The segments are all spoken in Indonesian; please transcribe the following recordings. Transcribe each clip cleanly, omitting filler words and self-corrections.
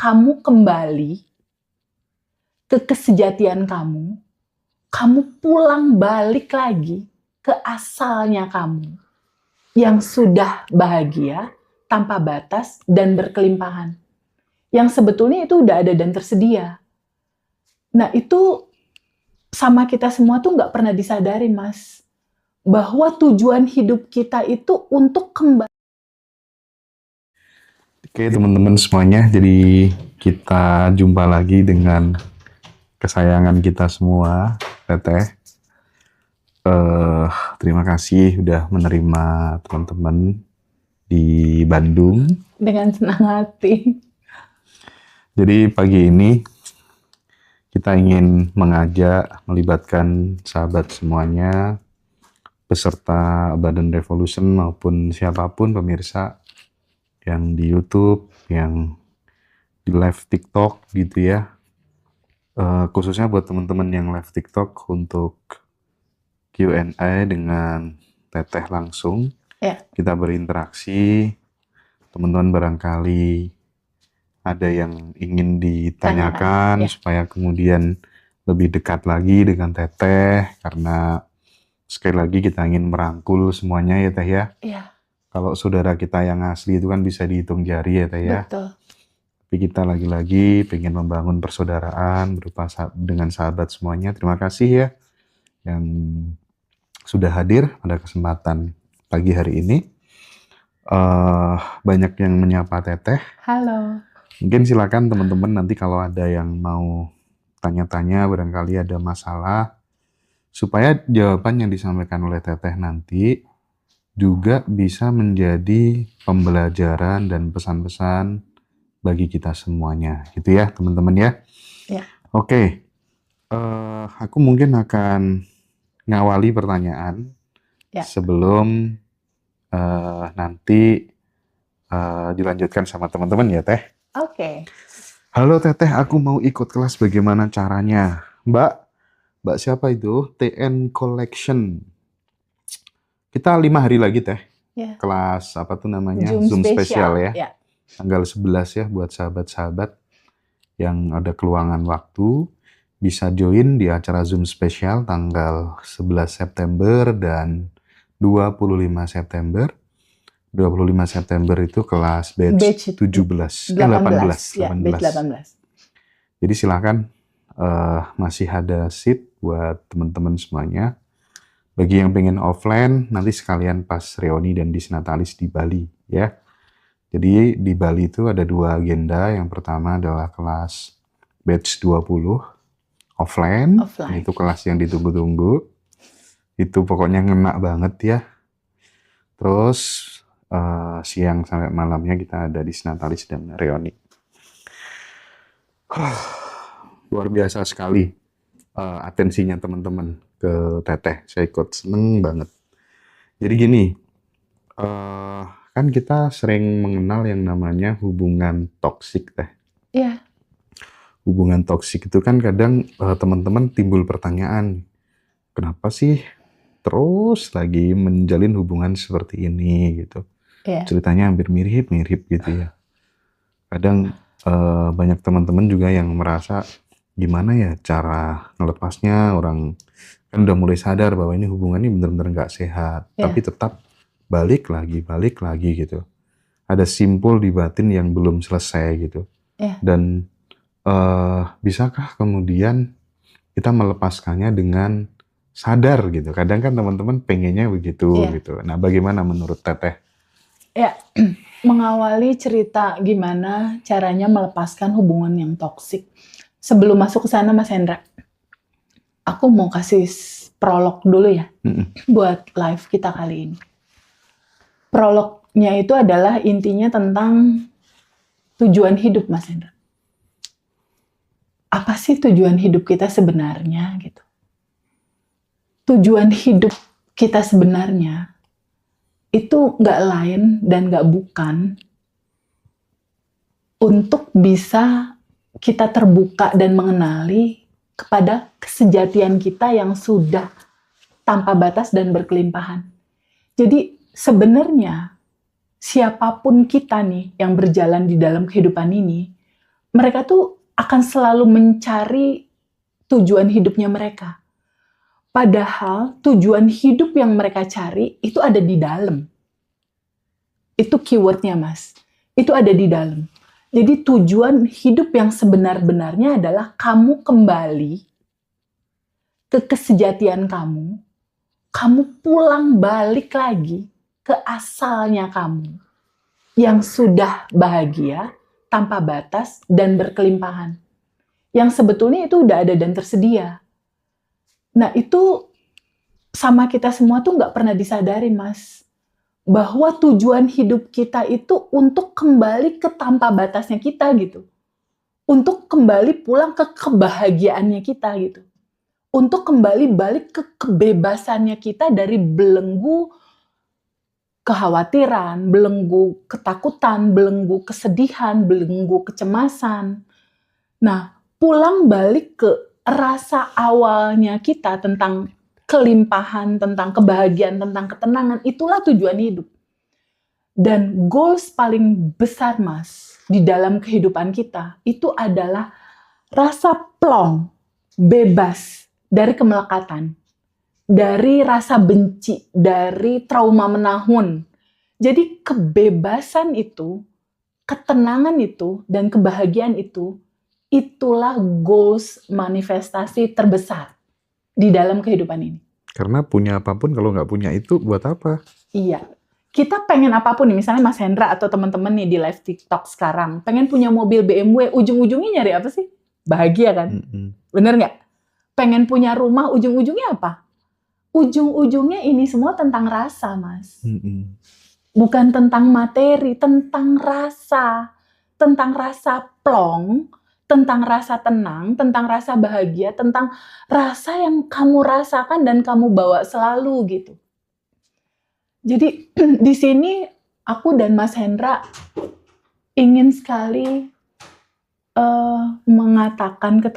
kamu kembali ke kesejatian kamu, kamu pulang balik lagi ke asalnya kamu yang sudah bahagia, tanpa batas, dan berkelimpahan. Yang sebetulnya itu udah ada dan tersedia. Nah itu sama kita semua tuh nggak pernah disadari, Mas. Bahwa tujuan hidup kita itu untuk kembali. Oke teman-teman semuanya, jadi kita jumpa lagi dengan kesayangan kita semua, Teteh. Terima kasih udah menerima teman-teman di Bandung. Dengan senang hati. Jadi pagi ini kita ingin mengajak, melibatkan sahabat semuanya, peserta Abundant Revolution maupun siapapun pemirsa yang di YouTube, yang di live TikTok gitu ya. Khususnya buat teman-teman yang live TikTok untuk Q&A dengan Teteh langsung. Ya. Kita berinteraksi, teman-teman barangkali ada yang ingin ditanyakan ya. Supaya kemudian lebih dekat lagi dengan Teteh, karena sekali lagi kita ingin merangkul semuanya ya Teh ya. Iya. Kalau saudara kita yang asli itu kan bisa dihitung jari ya Teh ya. Betul. Tapi kita lagi-lagi pengen membangun persaudaraan berupa dengan sahabat semuanya. Terima kasih ya yang sudah hadir pada kesempatan pagi hari ini. Banyak yang menyapa Teteh. Halo. Mungkin silakan teman-teman nanti kalau ada yang mau tanya-tanya, barangkali ada masalah, supaya jawaban yang disampaikan oleh Teteh nanti juga bisa menjadi pembelajaran dan pesan-pesan bagi kita semuanya, gitu ya teman-teman ya. Ya. Oke, aku mungkin akan ngawali pertanyaan sebelum nanti dilanjutkan sama teman-teman ya Teh. Oke. Halo Teteh, aku mau ikut kelas, bagaimana caranya? Mbak siapa itu? TN Collection. Kita 5 hari lagi Teh. Ya. Kelas apa tuh namanya? Zoom spesial ya. Ya. Tanggal 11 ya buat sahabat-sahabat yang ada keluangan waktu. Bisa join di acara Zoom spesial tanggal 11 September dan 25 September. 25 September itu kelas batch 18. Ya, batch 18. Jadi silakan, masih ada seat buat teman-teman semuanya. Bagi yang pengen offline, nanti sekalian pas reuni dan disnatalis di Bali ya. Jadi di Bali itu ada 2 agenda. Yang pertama adalah kelas batch 20 offline. Itu kelas yang ditunggu-tunggu. Itu pokoknya ngena banget ya. Terus siang sampai malamnya kita ada disnatalis dan reuni. Luar biasa sekali atensinya teman-teman ke Teteh. Saya ikut seneng banget. Jadi gini, kan kita sering mengenal yang namanya hubungan toksik Teh. Iya. Hubungan toksik itu kan kadang teman-teman timbul pertanyaan, kenapa sih terus lagi menjalin hubungan seperti ini gitu. Yeah. Ceritanya hampir mirip-mirip gitu ya. Kadang banyak teman-teman juga yang merasa gimana ya cara ngelepasnya, orang kan udah mulai sadar bahwa ini hubungan ini benar-benar nggak sehat, tapi tetap balik lagi gitu. Ada simpul di batin yang belum selesai gitu. Dan bisakah kemudian kita melepaskannya dengan sadar gitu. Kadang kan teman-teman pengennya begitu gitu. Nah, bagaimana menurut Teteh? Ya, mengawali cerita gimana caranya melepaskan hubungan yang toksik. Sebelum masuk ke sana Mas Hendra, aku mau kasih prolog dulu ya buat live kita kali ini. Prolognya itu adalah intinya tentang tujuan hidup Mas Hendra. Apa sih tujuan hidup kita sebenarnya gitu? Tujuan hidup kita sebenarnya itu nggak lain dan nggak bukan untuk bisa kita terbuka dan mengenali kepada kesejatian kita yang sudah tanpa batas dan berkelimpahan. Jadi sebenarnya siapapun kita nih yang berjalan di dalam kehidupan ini mereka tuh akan selalu mencari tujuan hidupnya mereka. Padahal tujuan hidup yang mereka cari itu ada di dalam. Itu keywordnya, Mas. Itu ada di dalam. Jadi tujuan hidup yang sebenar-benarnya adalah kamu kembali ke kesejatian kamu. Kamu pulang balik lagi ke asalnya kamu. Yang sudah bahagia, tanpa batas, dan berkelimpahan. Yang sebetulnya itu udah ada dan tersedia. Nah itu sama kita semua tuh nggak pernah disadari, Mas. Bahwa tujuan hidup kita itu untuk kembali ke tanpa batasnya kita gitu. Untuk kembali pulang ke kebahagiaannya kita gitu. Untuk kembali balik ke kebebasannya kita dari belenggu kekhawatiran, belenggu ketakutan, belenggu kesedihan, belenggu kecemasan. Nah, pulang balik ke rasa awalnya kita tentang kelimpahan, tentang kebahagiaan, tentang ketenangan, itulah tujuan hidup. Dan goals paling besar, Mas, di dalam kehidupan kita, itu adalah rasa plong, bebas dari kemelekatan, dari rasa benci, dari trauma menahun. Jadi kebebasan itu, ketenangan itu, dan kebahagiaan itu, itulah goals manifestasi terbesar di dalam kehidupan ini. Karena punya apapun kalau nggak punya itu buat apa? Iya. Kita pengen apapun nih, misalnya Mas Hendra atau teman-teman nih di live TikTok sekarang, pengen punya mobil BMW, ujung-ujungnya nyari apa sih? Bahagia kan? Bener nggak? Pengen punya rumah, ujung-ujungnya apa? Ujung-ujungnya ini semua tentang rasa, Mas. Bukan tentang materi, tentang rasa. Tentang rasa plong, tentang rasa tenang, tentang rasa bahagia, tentang rasa yang kamu rasakan dan kamu bawa selalu gitu. Jadi di sini aku dan Mas Hendra ingin sekali mengatakan ke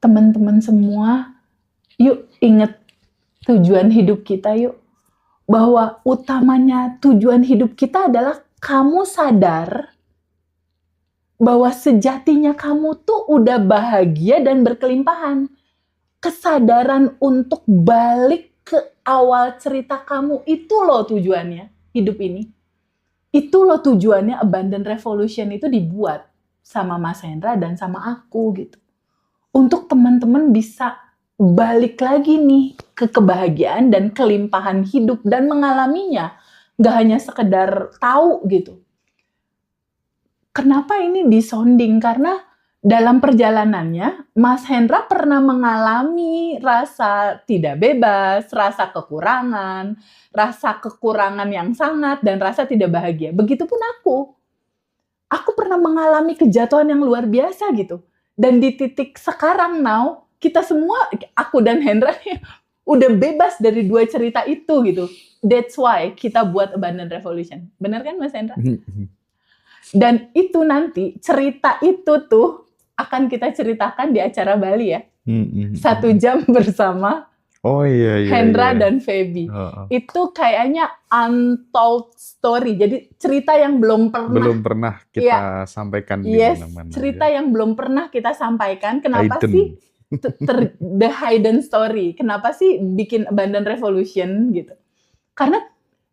teman-teman semua, yuk ingat tujuan hidup kita yuk. Bahwa utamanya tujuan hidup kita adalah kamu sadar bahwa sejatinya kamu tuh udah bahagia dan berkelimpahan. Kesadaran untuk balik ke awal cerita kamu, itu loh tujuannya hidup ini. Itu loh tujuannya Abundant Revolution itu dibuat sama Mas Hendra dan sama aku gitu. Untuk teman-teman bisa balik lagi nih ke kebahagiaan dan kelimpahan hidup dan mengalaminya. Nggak hanya sekedar tahu gitu. Kenapa ini disonding? Karena dalam perjalanannya, Mas Hendra pernah mengalami rasa tidak bebas, rasa kekurangan yang sangat, dan rasa tidak bahagia. Begitupun aku. Aku pernah mengalami kejatuhan yang luar biasa gitu. Dan di titik sekarang now, kita semua, aku dan Hendra, udah bebas dari dua cerita itu gitu. That's why kita buat Abundant Revolution. Benar kan Mas Hendra? Dan itu nanti, cerita itu tuh, akan kita ceritakan di acara Bali ya. 1 jam bersama Hendra dan Feby. Itu kayaknya untold story. Jadi cerita yang belum pernah kita sampaikan di mana-mana. Cerita yang belum pernah kita sampaikan. Kenapa sih the hidden story? Kenapa sih bikin Abundant Revolution gitu? Karena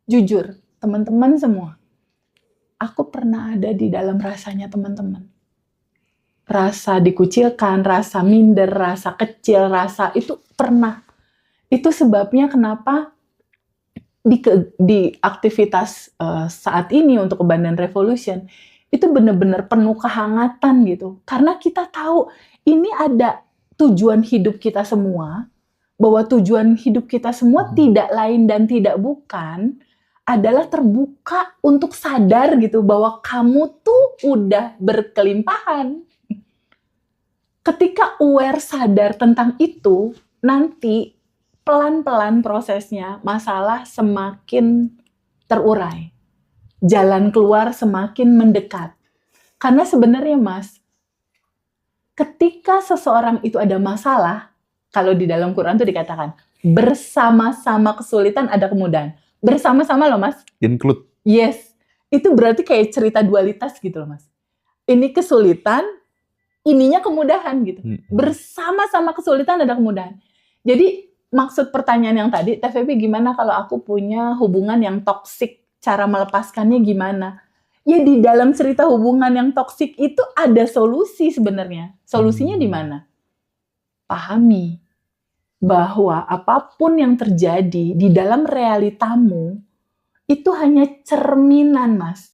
jujur, teman-teman semua, aku pernah ada di dalam rasanya teman-teman. Rasa dikucilkan, rasa minder, rasa kecil, rasa itu pernah. Itu sebabnya kenapa di aktivitas saat ini untuk Abundant Revolution itu benar-benar penuh kehangatan gitu. Karena kita tahu ini ada tujuan hidup kita semua, bahwa tujuan hidup kita semua tidak lain dan tidak bukan adalah terbuka untuk sadar gitu bahwa kamu tuh udah berkelimpahan. Ketika aware sadar tentang itu, nanti pelan-pelan prosesnya masalah semakin terurai. Jalan keluar semakin mendekat. Karena sebenarnya Mas, ketika seseorang itu ada masalah, kalau di dalam Quran itu dikatakan, bersama-sama kesulitan ada kemudahan. Bersama-sama loh Mas. Include. Yes. Itu berarti kayak cerita dualitas gitu loh Mas. ini kesulitan, ininya kemudahan gitu. Mm-mm. Bersama-sama kesulitan ada kemudahan. Jadi maksud pertanyaan yang tadi, TVP gimana kalau aku punya hubungan yang toksik, cara melepaskannya gimana? Ya di dalam cerita hubungan yang toksik itu ada solusi sebenarnya. Solusinya di mana? Pahami bahwa apapun yang terjadi di dalam realitamu itu hanya cerminan, Mas.